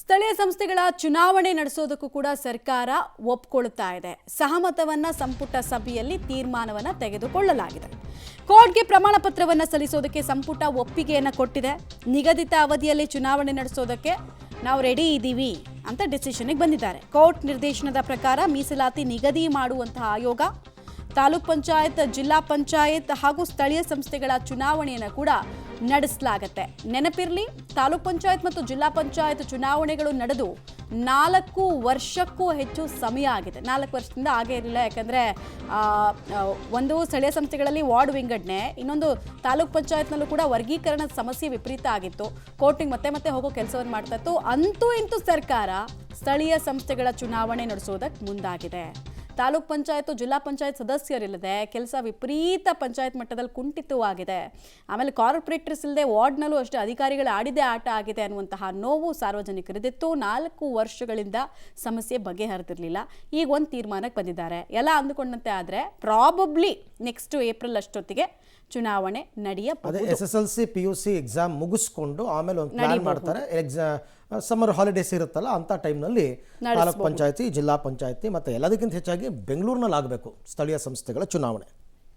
ಸ್ಥಳೀಯ ಸಂಸ್ಥೆಗಳ ಚುನಾವಣೆ ನಡೆಸೋದಕ್ಕೂ ಕೂಡ ಸರ್ಕಾರ ಒಪ್ಪಿಕೊಳ್ಳುತ್ತಾ ಇದೆ. ಸಹಮತವನ್ನ ಸಂಪುಟ ಸಭೆಯಲ್ಲಿ ತೀರ್ಮಾನವನ್ನ ತೆಗೆದುಕೊಳ್ಳಲಾಗಿದೆ. ಕೋರ್ಟ್ಗೆ ಪ್ರಮಾಣ ಪತ್ರವನ್ನ ಸಲ್ಲಿಸೋದಕ್ಕೆ ಸಂಪುಟ ಒಪ್ಪಿಗೆಯನ್ನ ಕೊಟ್ಟಿದೆ. ನಿಗದಿತ ಅವಧಿಯಲ್ಲಿ ಚುನಾವಣೆ ನಡೆಸೋದಕ್ಕೆ ನಾವು ರೆಡಿ ಇದ್ದೀವಿ ಅಂತ ಡಿಸಿಷನ್ಗೆ ಬಂದಿದ್ದಾರೆ. ಕೋರ್ಟ್ ನಿರ್ದೇಶನದ ಪ್ರಕಾರ ಮೀಸಲಾತಿ ನಿಗದಿ ಮಾಡುವಂತಹ ಆಯೋಗ ತಾಲೂಕ್ ಪಂಚಾಯತ್, ಜಿಲ್ಲಾ ಪಂಚಾಯತ್ ಹಾಗೂ ಸ್ಥಳೀಯ ಸಂಸ್ಥೆಗಳ ಚುನಾವಣೆಯನ್ನು ಕೂಡ ನಡೆಸಲಾಗುತ್ತೆ. ನೆನಪಿರಲಿ, ತಾಲೂಕ್ ಪಂಚಾಯತ್ ಮತ್ತು ಜಿಲ್ಲಾ ಪಂಚಾಯತ್ ಚುನಾವಣೆಗಳು ನಡೆದು 4 ವರ್ಷಕ್ಕೂ ಹೆಚ್ಚು ಸಮಯ ಆಗಿದೆ. 4 ವರ್ಷದಿಂದ ಆಗೇ ಇರಲಿಲ್ಲ. ಯಾಕಂದರೆ ಒಂದು ಸ್ಥಳೀಯ ಸಂಸ್ಥೆಗಳಲ್ಲಿ ವಾರ್ಡ್ ವಿಂಗಡಣೆ, ಇನ್ನೊಂದು ತಾಲೂಕ್ ಪಂಚಾಯತ್ನಲ್ಲೂ ಕೂಡ ವರ್ಗೀಕರಣದ ಸಮಸ್ಯೆ ವಿಪರೀತ ಆಗಿತ್ತು. ಕೋರ್ಟಿಗೆ ಮತ್ತೆ ಹೋಗೋ ಕೆಲಸವನ್ನು ಮಾಡ್ತಾ ಇತ್ತು. ಅಂತೂ ಇಂತೂ ಸರ್ಕಾರ ಸ್ಥಳೀಯ ಸಂಸ್ಥೆಗಳ ಚುನಾವಣೆ ನಡೆಸೋದಕ್ಕೆ ಮುಂದಾಗಿದೆ. ತಾಲೂಕ್ ಪಂಚಾಯತ್, ಜಿಲ್ಲಾ ಪಂಚಾಯತ್ ಸದಸ್ಯರಿಲ್ಲದೆ ಕೆಲಸ ವಿಪರೀತ ಪಂಚಾಯತ್ ಮಟ್ಟದಲ್ಲಿ ಕುಂಠಿತವಾಗಿದೆ. ಆಮೇಲೆ ಕಾರ್ಪೊರೇಟರ್ಸ್ ಇಲ್ಲದೆ ವಾರ್ಡ್ನಲ್ಲೂ ಅಷ್ಟೇ ಅಧಿಕಾರಿಗಳ ಆಡಿದೆ ಆಟ ಆಗಿದೆ ಅನ್ನುವಂತಹ ನೋವು ಸಾರ್ವಜನಿಕರಿದ್ದಿತ್ತು. 4 ವರ್ಷಗಳಿಂದ ಸಮಸ್ಯೆ ಬಗೆಹರಿದಿರಲಿಲ್ಲ. ಈಗ ಒಂದು ತೀರ್ಮಾನಕ್ಕೆ ಬಂದಿದ್ದಾರೆ. ಎಲ್ಲ ಅಂದುಕೊಂಡಂತೆ ಆದರೆ ಪ್ರಾಬಬ್ಲಿ ನೆಕ್ಸ್ಟ್ ಏಪ್ರಿಲ್ ಅಷ್ಟೊತ್ತಿಗೆ ಚುನಾವಣೆ ನಡೆಯಬಹುದು. SSLC PUC ಎಕ್ಸಾಮ್ ಮುಗಿಸ್ಕೊಂಡು ಆಮೇಲೆ ಒಂದು ಪ್ಲಾನ್ ಮಾಡ್ತಾರೆ. ಸಮ್ಮರ್ ಹಾಲಿಡೇಸ್ ಇರುತ್ತಲ್ಲ, ಅಂತ ಟೈಮ್ನಲ್ಲಿ ತಾಲೂಕ್ ಪಂಚಾಯತಿ, ಜಿಲ್ಲಾ ಪಂಚಾಯತಿ ಮತ್ತು ಎಲ್ಲದಕ್ಕಿಂತ ಹೆಚ್ಚಾಗಿ ಬೆಂಗಳೂರಿನಲ್ಲಿ ಆಗಬೇಕು ಸ್ಥಳೀಯ ಸಂಸ್ಥೆಗಳ ಚುನಾವಣೆ.